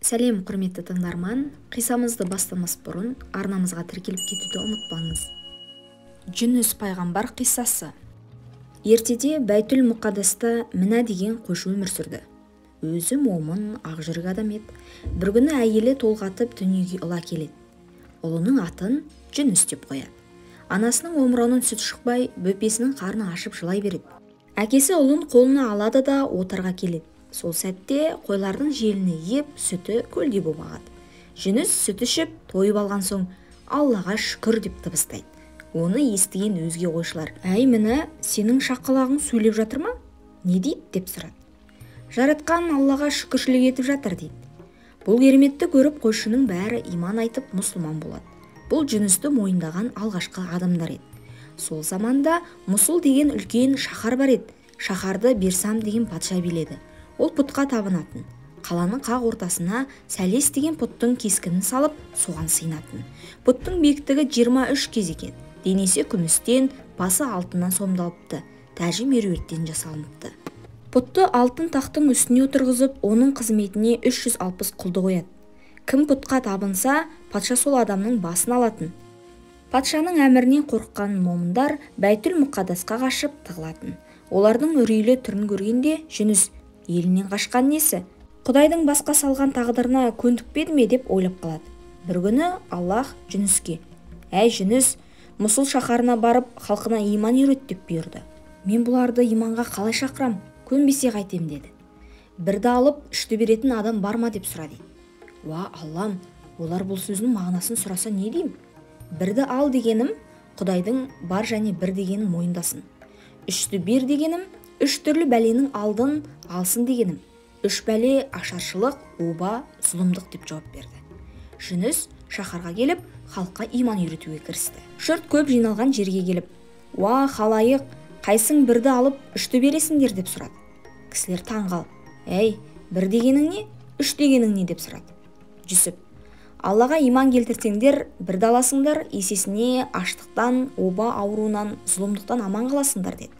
Сәлем құрметті тыңдарман, қисамызды бастамас бұрын арнамызға тіркеліп кетуді ұмытпаңыз. Жүніс пайғамбар қиссасы. Ертеде Бәйтүл Мұқаддаста Мінә деген қойшы өмір сүрді. Өзі момын, ақжүрек адам еді. Бір күні әйелі толғатып дүниеге ұла келеді. Ұлының атын Жүніс деп қояды. Анасының омырауынан сүт шықпай, бөпесінің қарны ашып жылай береді. Әкесі ұлын қолына алады да отарға келеді. Сол сәтте қойлардың желіне еп, сүті көлге боп ағады. Жүніс сүт ішіп, тойып алған соң, Аллаға шүкір деп дыбыстайды. Оны естіген өзге қойшылар: «Әй Мінә, сенің шақалағың сөйлеп жатыр ма? Не дейді?» деп сұрады. «Жаратқан Аллаға шүкіршілік етіп жатыр» дейді. Бұл кереметті көріп қойшының бәрі иман айтып мұсылман болады. Бұл Жүністі мойындаған алғашқы адамдар еді. Сол заманда Мұсыл деген үлкен шаһар бар еді. Шаһарды Берсам деген патша биледі. Ол пұтқа табынатын. Қаланың қақ ортасына Сәлес деген пұттың кескінін салып, соған сыйынатын. Пұттың биіктігі 23 кез екен. Денесі күмістен, басы алтыннан сомдалыпты. Тәжі меруерттен жасалыныпты. Пұтты алтын тақтың үстіне отырғызып, оның қызметіне 360 құлды қояды. Кім пұтқа табынса, патша сол адамның басын алатын. Патшаның әмірінен қорыққан момындар Бәйтүл Мұқаддасқа қашып тығылатын. Олардың үрейлі түрін көргенде Жүніс: «Елінен қашқан несі? Құдайдың басқа салған тағдырына көндікпеді ме?» деп ойлап қалады. Бір күні Аллах Жүніске: «Әй Жүніс, Мұсыл шаһарына барып, халқына иман үйрет» деп бұйырды. «Мен бұларды иманға қалай шақырам? Көнбесе қайтем» деді. «Бірді алып, үшті беретін адам бар ма?» деп сұрады. «Уа Аллам, олар бұл сөздің мағынасын сұраса не деймін? Бірді ал дегенім, Құдайдың бар және бір дегенін мойындасын. Үшті бер дегенім, үш түрлі бәленің алдын алсын дегенім. Үш бәле ашаршылық, оба, зұлымдық» деп жауап берді. Жүніс шаһарға келіп, халыққа иман үйретуге кірісті. Жұрт көп жиналған жерге келіп: «Уа халайық, қайсың бірді алып, үшті бересіңдер?» деп сұрады. Кісілер таңғалып: «Әй, бір дегенің не, үш дегенің не?» деп сұрады. Жүсіп: «Аллаға иман келтірсеңдер, бірді аласыңдар, есесіне аштықтан, оба ауруынан, зұлымдықтан аман қаласыңдар» деді.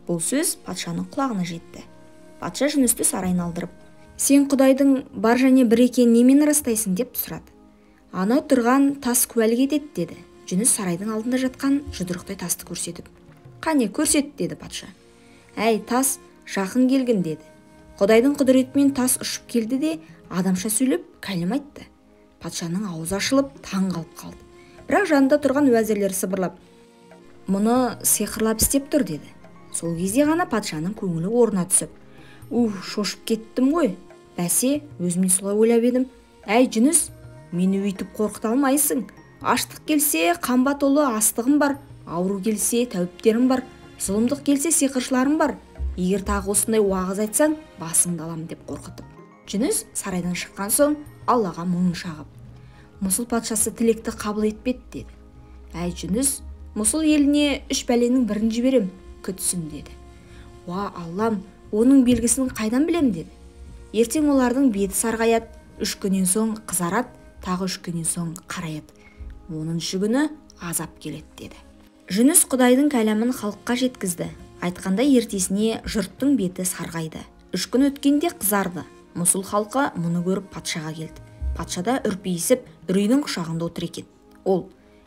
Бұл сөз патшаның құлағына жетті. Патша Жүністі сарайына алдырып: «Сен Құдайдың бар және бір екенін немен растайсың?» деп сұрады. «Анау тұрған тас куәлік етеді» деді. Жүніс сарайдың алдында жатқан жұдырықтай тасты көрсетіп: «Қане, көрсет» деді патша. «Әй тас, жақын келгін» деді. Құдайдың құдіретімен тас ұшып келді де адамша сөйлеп кәлім айтты. Патшаның аузы ашылып таң қалып қалды. Бірақ жанында тұрған уәзірлер сыбырлап: «Мұны сиқырлап істеп тұр» деді. Сол кезде ғана патшаның көңілі орнына түсіп: шошып кеттім ғой. Бәсе, өзіме солай ойлап едім. Әй Жүніс, мені өйтіп қорқыта алмайсың. Аштық келсе қамбат толы астығым бар, ауру келсе тәуіптерім бар, зұлымдық келсе сиқыршыларым бар. Егер тағы осындай уағыз айтсаң, басыңды аламын» деп қорқытып. Жүніс сарайдан шыққан соң Аллаға мұңын шағып: «Мұсыл патшасы тілекті қабыл етпеді» деді. «Әй Жүніс, Мұсыл еліне үш бәленің бірін жіберем, күтсін» деді. «Уа Аллам, оның белгісін қайдан білем?» деді. «Ертең олардың беті сарғаяды, 3 күннен соң қызарады, тағы 3 күннен соң қараяды. 10-шы күні азап келеді» деді. Жүніс Құдайдың кәләмін халыққа жеткізді. Айтқандай ертесіне жұрттың беті сарғайды. 3 күн өткенде қызарды. Мұсыл халқы мұны көріп патшаға келді. Патша да үрпейісіп үрейдің құшағында отыр екен. Ол: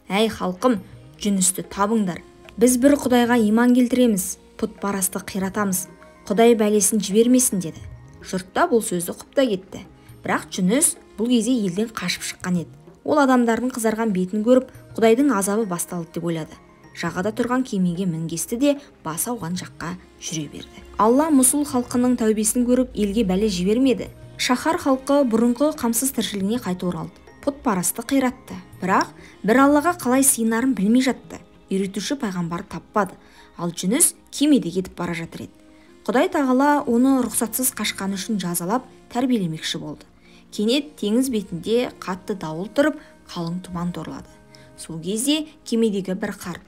«Әй халқым, Жүністі табыңдар. Біз бір Құдайға иман келтіреміз, пұт-парасты қиратамыз. Құдай бәлесін жібермесін» деді. Жұртта бұл сөзді құптай кетті. Бірақ Жүніс бұл кезде елден қашып шыққан еді. Ол адамдардың қызарған бетін көріп, Құдайдың азабы басталды деп ойлады. Жағада тұрған кемеге мінгесті де басы ауған жаққа жүре берді. Алла Мұсыл халқының тәубесін көріп, елге бәле жібермеді. Шаһар халқы бұрынғы қамсыз тіршілігіне қайта оралды. Пұт-парасты қиратты. Бірақ бір Аллаға қалай сыйынарын білмей жатты. Үйретуші пайғамбар таппады. Ал Жүніс кемеде кетіп бара жатыр еді. Құдай тағала оны рұқсатсыз қашқаны үшін жазалап, тәрбиелемекші болды. Кенет теңіз бетінде қатты дауыл тұрып, қалың тұман торлады. Сол кезде кемедегі бір қарт: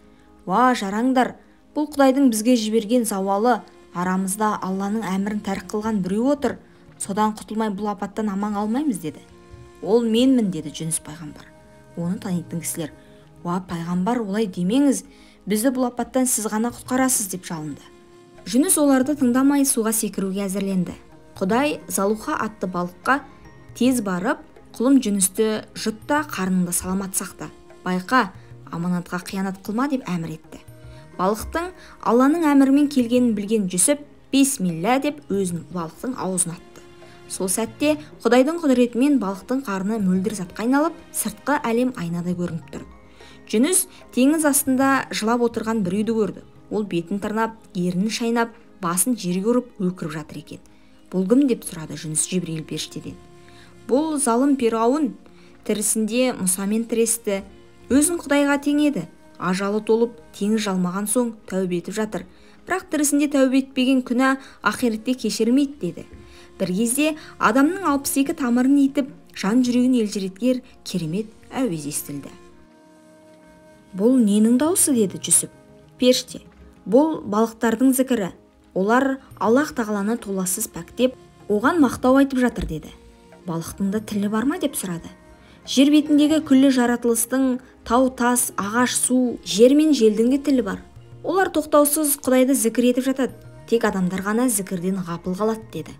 «Уа жараңдар, бұл Құдайдың бізге жіберген зауалы, арамызда Алланың әмірін тәрк қылған біреу отыр. Содан құтылмай бұл апаттан аман алмаймыз» деді. «Ол менмін» деді Жүніс пайғамбар. Оны танитын кісілер: «Уа пайғамбар, олай демеңіз, бізді бұл апаттан сіз ғана құтқарасыз» деп жалынды. Жүніс оларды тыңдамай суға секіруге әзірленді. Құдай Залуха атты балыққа: Тез барып, құлым жүністі жұт та қарныңды саламат сақта. Байқа, аманатқа қиянат қылма деп әмір етті. Балықтың Алланың әмірімен келгенін білген Жүсіп бисмилля деп өзін балықтың аузына атты. Сол сәтте Құдайдың құдіретімен балықтың қарны мөлдір затқа айналып, сыртқы әлем айнадай көрініп тұрды. Жүніс теңіз астында жылап отырған бір үйді көрді. Ол бетін тырнап, ернін шайнап, басын жерге ұрып өкіріп жатыр екен. Бұл кім деп сұрады Жүніс Жибрейіл періштеден. Бұл залым Фирғауын, тірісінде Мұсамен тіресті, өзін Құдайға тең еді. Ажалы толып, теңіз жалмаған соң тәубе етіп жатыр. Бірақ тірісінде тәубе етпеген күнә ақиретте кешірілмейді деді. Бір кезде адамның 62 тамырын етіп, жан жүрегін елжіреткер керемет әуез естілді. Бұл ненің даусы деді Жүсіп. Періште, бұл балықтардың зікірі. Олар Аллах тағаланы толассыз пәктеп, оған мақтау айтып жатыр деді. Балықтың да тілі бар ма деп сұрады. Жер бетіндегі күллі жаратылыстың тау, тас, ағаш, су, жер мен желдің де тілі бар. Олар тоқтаусыз Құдайды зікір етіп жатады. Тек адамдар ғана зікірден ғапыл қалады деді.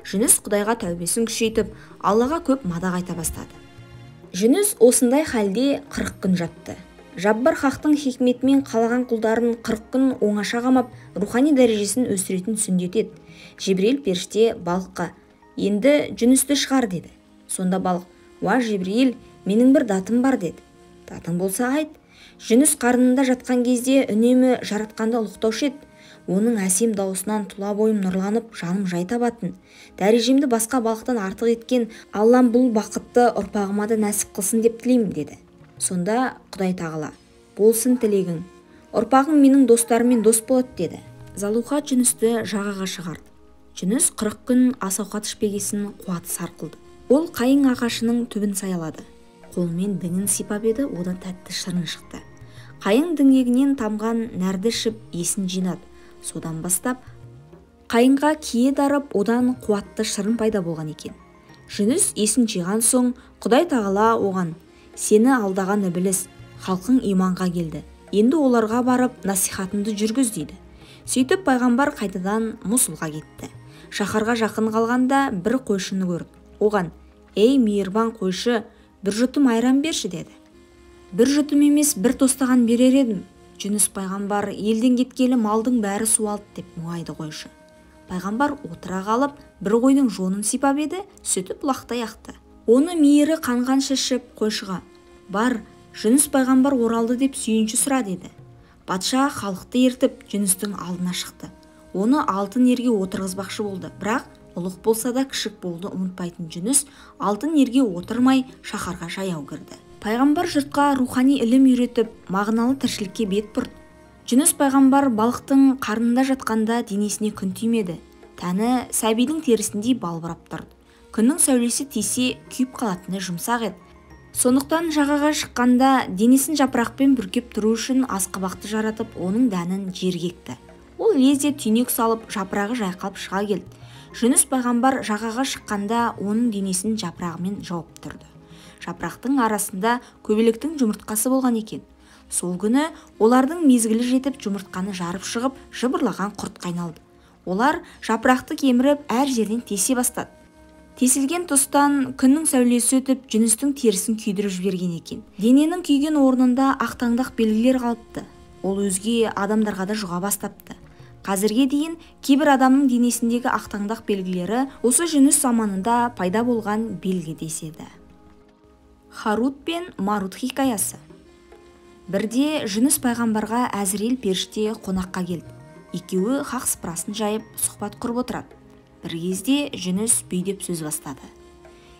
Жүніс Құдайға тәубесін күшейтіп, Аллаға көп мадақ айта бастады. Жүніс осындай халде 40 күн жатты. Жаббар хақтың хикметімен қалаған құлдарын 40 күн оңаша қамап, рухани дәрежесін өсіретін сүндет еді. Жибрейіл періште балыққа: "Енді Жүністі шығар" деді. Сонда балық: "Уа Жибрейіл, менің бір датым бар" деді. "Датың болса айт." Жүніс қарнында жатқан кезде үнемі жаратқанды ұлықтаушы еді. Оның әсем даусынан тұла бойым нұрланып, жаным жай табатын. Дәрежемді басқа балықтан артық еткен Аллам бұл бақытты ұрпағыма да нәсіп қылсын деп тілеймін деді. Сонда Құдай тағала: "Болсын тілегің. Ұрпағың менің достарыммен дос болады" деді. Залуха Жүністі жағаға шығарды. Жүніс 40 күн ас-ауқат ішпегесін қуаты сарқылды. Ол қайың ағашының түбін саялады. Қолымен діңін сипап еді, одан тәтті шырын шықты. Қайың діңгегінен тамған нәрді ішіп есін жинады. Содан бастап қайыңға кие дарып, одан қуатты шырын пайда болған екен. Жүніс есін жиған соң Құдай тағала оған: "Сені алдаған ібіліс, халқың иманға келді. Енді оларға барып насихатыңды жүргіз" дейді. Сөйтіп пайғамбар қайтадан Мұсылға кетті. Шаһарға жақын қалғанда бір қойшыны көрді. Оған: "Ей мейірбан қойшы, бір жұтым айран берші" деді. "Бір жұтым емес, бір тостаған берер едім." Жүніс пайғамбар: "Елден кеткелі малдың бәрі суалды" деп мұңайды қойшы. Пайғамбар отыра қалып, бір қойдың жонын сипап еді, сүті бұлақтай ақты. Оны мейірі қанғанша ішіп қойшыға: "Бар, Жүніс пайғамбар оралды" деп сүйінші сұра деді. Патша халықты ертіп Жүністің алдына шықты. Оны алтын ерге отырғызбақшы болды, бірақ ұлық болса да кішік болуды ұмытпайтын Жүніс алтын ерге отырмай шаһарға жаяу кірді. Пайғамбар жұртқа рухани ілім үйретіп, мағыналы тіршілікке бет бұрды. Жүніс пайғамбар балықтың қарнында жатқанда денесіне күн тимеді. Тәні сәбидің терісіндей балбырап тұрды. Күннің сәулесі тисе күйіп қалатыны жұмсақ еді. Сондықтан жағаға шыққанда денесін жапырақпен бүркеп тұру үшін асқабақты жаратып, оның дәнін жерге екті. Ол лезде түйнек салып, жапырағы жайқалып шыға келді. Жүніс пайғамбар жағаға шыққанда оның денесін жапырағымен жауып тұрды. Жапырақтың арасында көбелектің жұмыртқасы болған екен. Сол күні олардың мезгілі жетіп, жұмыртқаны жарып шығып, жыбырлаған құрт қайналды. Олар жапырақты кеміріп, әр жерден тесе бастады. Тесілген тұстан күннің сәулесі өтіп, Жүністің терісін күйдіріп жіберген екен. Дененің күйген орнында ақтаңдақ белгілер қалыпты. Ол өзге адамдарға да жұға бастапты. Қазірге дейін кейбір адамның денесіндегі ақтаңдақ белгілері осы Жүніс заманында пайда болған белгі деседі. Харут пен Марут хикаясы. Бірде Жүніс пайғамбарға Әзірейіл періште қонаққа келді. Екеуі хақ сыпырасын жайып сұхбат құрып отырады. Бір кезде Жүніс бүйдеп сөз бастады.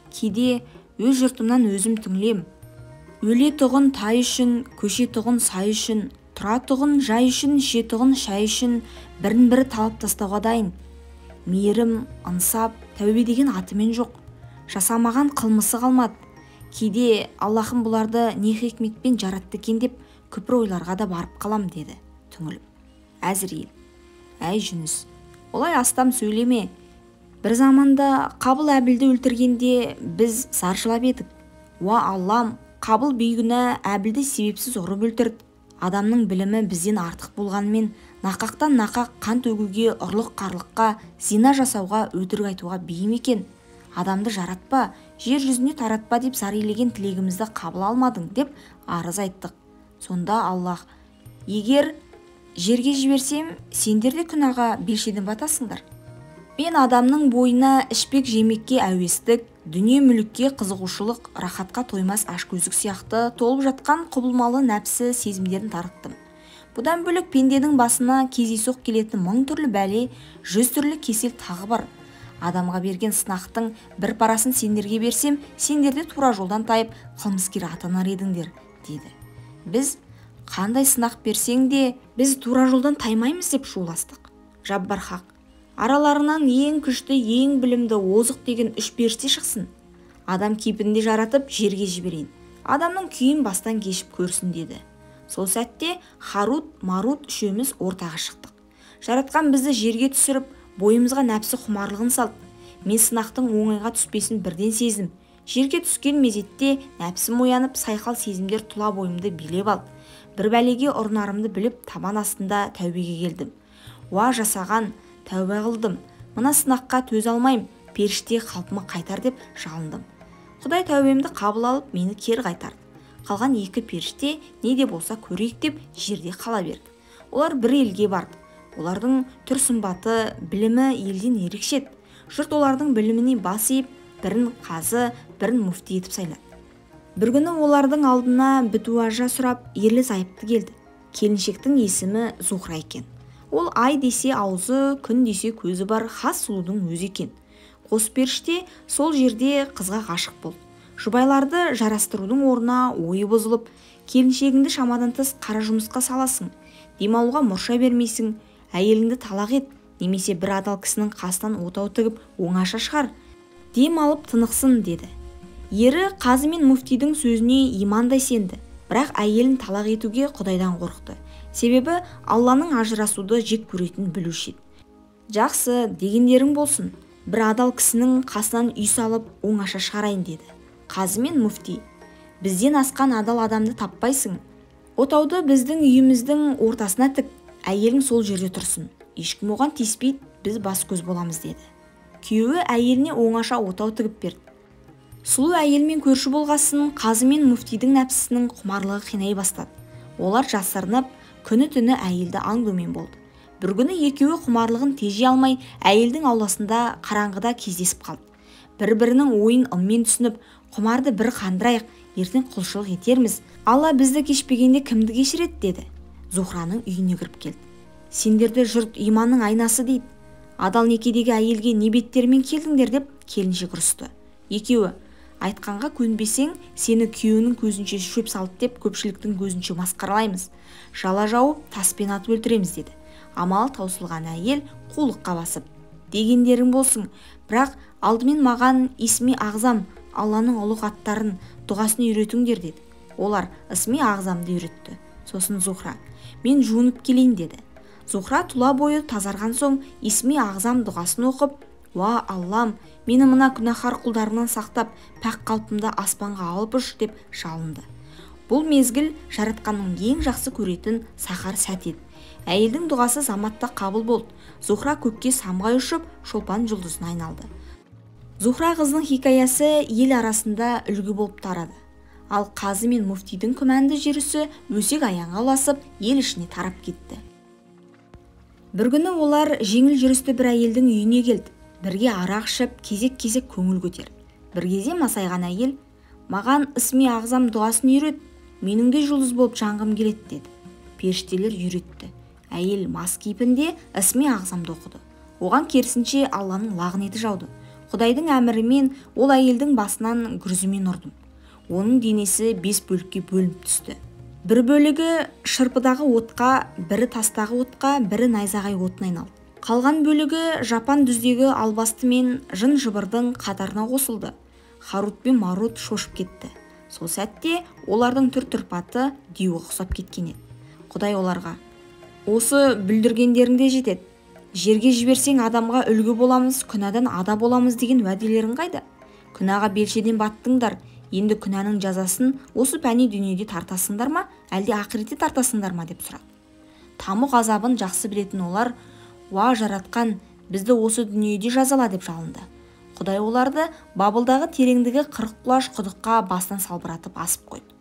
"Кейде өз жұртымнан өзім түңілем. Өле тұғын тай үшін, көше тұғын сай үшін, тұра тұғын жай үшін, іше тұғын шай үшін бірін-бірі талап тастауға дайын. Мейірім, ынсап, тәубе деген атымен жоқ. Жасамаған қылмысы қалмады. Кейде Аллахым бұларды не хикметпен жаратты екен деп күпір ойларға да барып қалам" деді түңіліп. Әзірейіл: "Әй Жүніс, олай астам сөйлеме. Бір заманда Қабыл Әбілді өлтіргенде біз саршылап едік. Уа Аллам, Қабыл бейгүнә Әбілді себепсіз ұрып өлтірді. Адамның білімі бізден артық болғанымен нақақтан нақақ қан төгуге, ұрлық қарлыққа, зина жасауға, өтірік айтуға бейім екен. адамды жаратпа, жер жүзіне таратпа деп зарлеген тілегімізді қабыл алмадың деп арыз айттық. Сонда Аллах: егер жерге жіберсем, сендер де күнәға белшеден батасыңдар. Мен адамның бойына ішпек жемекке әуестік, дүние мүлікке қызығушылық, рахатқа тоймас ашкөздік сияқты толып жатқан құбылмалы нәпсі сезімдерін тарттым. Бұдан бөлек пенденің басына кездейсоқ келетін 1000 түрлі бәле, 100 түрлі кесел тағы бар. Адамға берген сынақтың бір парасын сендерге берсем, сендер де тура жолдан тайып қылмыскер атанар едіңдер, деді. Біз қандай сынақ берсең де, біз тура жолдан таймаймыз деп шуластық. Жаббар хақ: араларынан ең күшті, ең білімді, озық деген 3 періште шықсын. Адам кейпінде жаратып жерге жіберейін. Адамның күйін бастан кешіп көрсін, деді. Сол сәтте Харут, Марут үшеуміз ортаға шықтық. Жаратқан бізді жерге түсіріп, бойымызға нәпсі құмарлығын салды. Мен сынақтың оңайға түспесін бірден сездім. Жерге түскен мезетте нәпсім оянып, сайқал сезімдер тұла бойымды билеп алды. Бір бәлеге ұрынарымды біліп, табан астында тәубеге келдім. Уа жасаған, тәубе қылдым. Мына сынаққа төзе алмайым, періште қалпыма қайтар деп жалындым. Құдай тәубемді қабыл алып, мені кері қайтарды. Қалған 2 періште не де болса көрейік деп жерде қала берді. Олар бір елге барды. Олардың түр сымбаты, білімі елден ерекше еді. Жұрт олардың біліміне бас иіп, бірін қазы, бірін муфти етіп сайлады. Бір күні олардың алдына бітуажа сұрап, ерлі зайыпты келді. Келіншектің есімі Зухра екен. Ол ай десе аузы, күн десе көзі бар хас сұлудың өзі екен. Қос періште сол жерде қызға ғашық болды. Жұбайларды жарастырудың орнына ойы бұзылып, келіншегіңді шамадан тыс қара жұмысқа саласың, демалуға мұрша бермейсің, әйеліңді талақ ет, немесе бір адал кісінің қасынан отау тігіп оңаша шығар, дем алып тынықсын, деді. Ері қазы мен муфтидің сөзіне имандай сенді, бірақ әйелін талақ етуге Құдайдан қорықты. Себебі Алланың ажырасуды жек көретінін білуші еді. Жақсы, дегендерің болсын, бір адал кісінің қасынан үй салып оңаша шығарайын, деді. Қазы мен муфти: бізден асқан адал адамды таппайсың. Отауды біздің үйіміздің ортасына тік, әйелің сол жерде тұрсын. Ешкім оған тиіспейді, біз бас көз боламыз, деді. Күйеуі әйеліне оңаша отау тігіп берді. Сұлу әйелмен көрші болғасын, қазы мен муфтидің нәпсісінің құмарлығы қинай бастады. Олар жасырынып, күні-түні әйелді аңдумен болды. Бір күні екеуі құмарлығын тежей алмай, әйелдің ауласында қараңғыда кездесіп қалды. Бір-бірінің ойын ыммен түсініп, құмарды бір қандырайық, ертең құлшылық етерміз. Алла бізді кешпегенде кімді кешіреді, деді. Зухраның үйіне кіріп келді. Сендерді жұрт иманның айнасы дейді. Адал некедегі әйелге не беттермен келдіңдер деп келіншек ұрысты. Екеуі: айтқанға көнбесең, сені күйеуінің көзінше шөп салды деп көпшіліктің көзінше масқаралаймыз. Жала жауып, таспен атып өлтіреміз, деді. Амалы таусылған әйел қулыққа басып: дегендерің болсын, бірақ алдымен маған исми ағзам, Алланың ұлық аттарын, дұғасын үйретіңдер, деді. Олар исми ағзамды үйретті. Сосын Зухра: мен жуынып келейін, деді. Зухра тұла бойы тазарған соң исми ағзам дұғасын оқып: уа Аллам, мені мына күнәһар құлдарынан сақтап, пәк қалпымда аспанға алып ұш, деп жалынды. Бұл мезгіл жаратқанның ең жақсы көретін сахар сәт еді. Әйелдің дұғасы заматта қабыл болды. Зухра көкке самғай ұшып, шолпан жұлдызына айналды. Зухра қыздың хикаясы ел арасында үлгі болып тарады. Ал қазы мен муфтидің күмәнді жүрісі өсек аяңға ұласып, ел ішіне тарап кетті. Бір күні олар жеңіл жүрісті бір әйелдің үйіне келді. Бірге арақ ішіп, кезек-кезек көңіл көтерді. Бір кезде масайған әйел: маған исми ағзам дұғасын үйрет, менің де жұлдыз болып жанғым келеді, деді. Періштелер үйретті. Әйел мас кейпінде исми ағзамды оқыды. Оған керісінше Алланың лағнеті жауды. Құдайдың әмірімен ол әйелдің басынан гүрзімен ұрдым. Оның денесі 5 бөлікке бөлініп түсті. Бір бөлігі шырпыдағы отқа, бірі тастағы отқа, бірі найзағай отына айналды. Қалған бөлігі жапан дүздегі албасты мен жын жыбырдың қатарына қосылды. Харут пен Марут шошып кетті. Сол сәтте олардың түр-тұрпаты дүйеге ұқсап кеткен еді. Құдай оларға: осы бүлдіргендеріңде жетеді. Жерге жіберсең адамға үлгі боламыз, күнәдан ада боламыз деген уәделерің қайда? Күнәға белшеден баттыңдар. Енді күнәнің жазасын осы пәни дүниеде тартасыңдар ма, әлде ақыретте тартасыңдар ма, деп сұрады. Тамұқ азабын жақсы білетін олар: уа жаратқан, бізді осы дүниеде жазала, деп жалынды. Құдай оларды Бабылдағы тереңдігі 40 құлаш құдыққа бастан салбыратып асып қойды.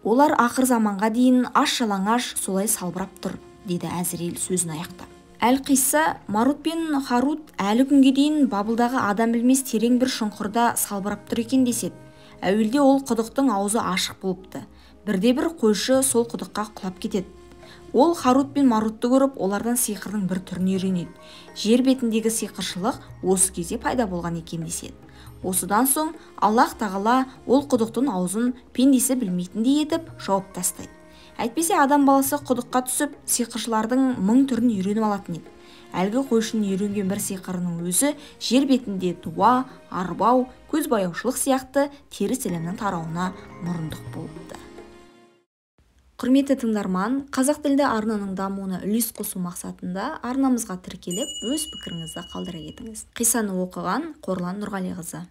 Олар ақыр заманға дейін аш-жалаңаш солай салбырап тұр, деді Әзірейіл сөзін аяқтап. Әл-Қисса, Марут пен Харут әлі күнге дейін Бабылдағы адам білмес терең бір шұңқырда салбырап тұр екен деседі. Әуелде ол құдықтың аузы ашық болыпты. Бірде-бір қойшы сол құдыққа құлап кетеді. Ол Харут пен Марутты көріп, олардан сиқырдың бір түрін үйренеді. Жер бетіндегі сиқыршылық осы кезде пайда болған екен деседі. Осыдан соң Аллах тағала ол құдықтың аузын пендесі білмейтіндей етіп жауып тастайды. Әйтпесе адам баласы құдыққа түсіп, сиқыршылардың 1000 түрін үйреніп алатын еді. Әлгі қойшының үйренген бір сиқырының өзі жер бетінде дуа, арбау, көзбояушылық сияқты теріс ілімнің тарауына мұрындық болыпты. Құрметті тыңдарман, қазақ тілді арнаның дамуына үлес қосу мақсатында арнамызға тіркеліп, өз пікіріңізді қалдыра кетіңіз. Қиссаны оқыған Қорлан Нұрғалиқызы.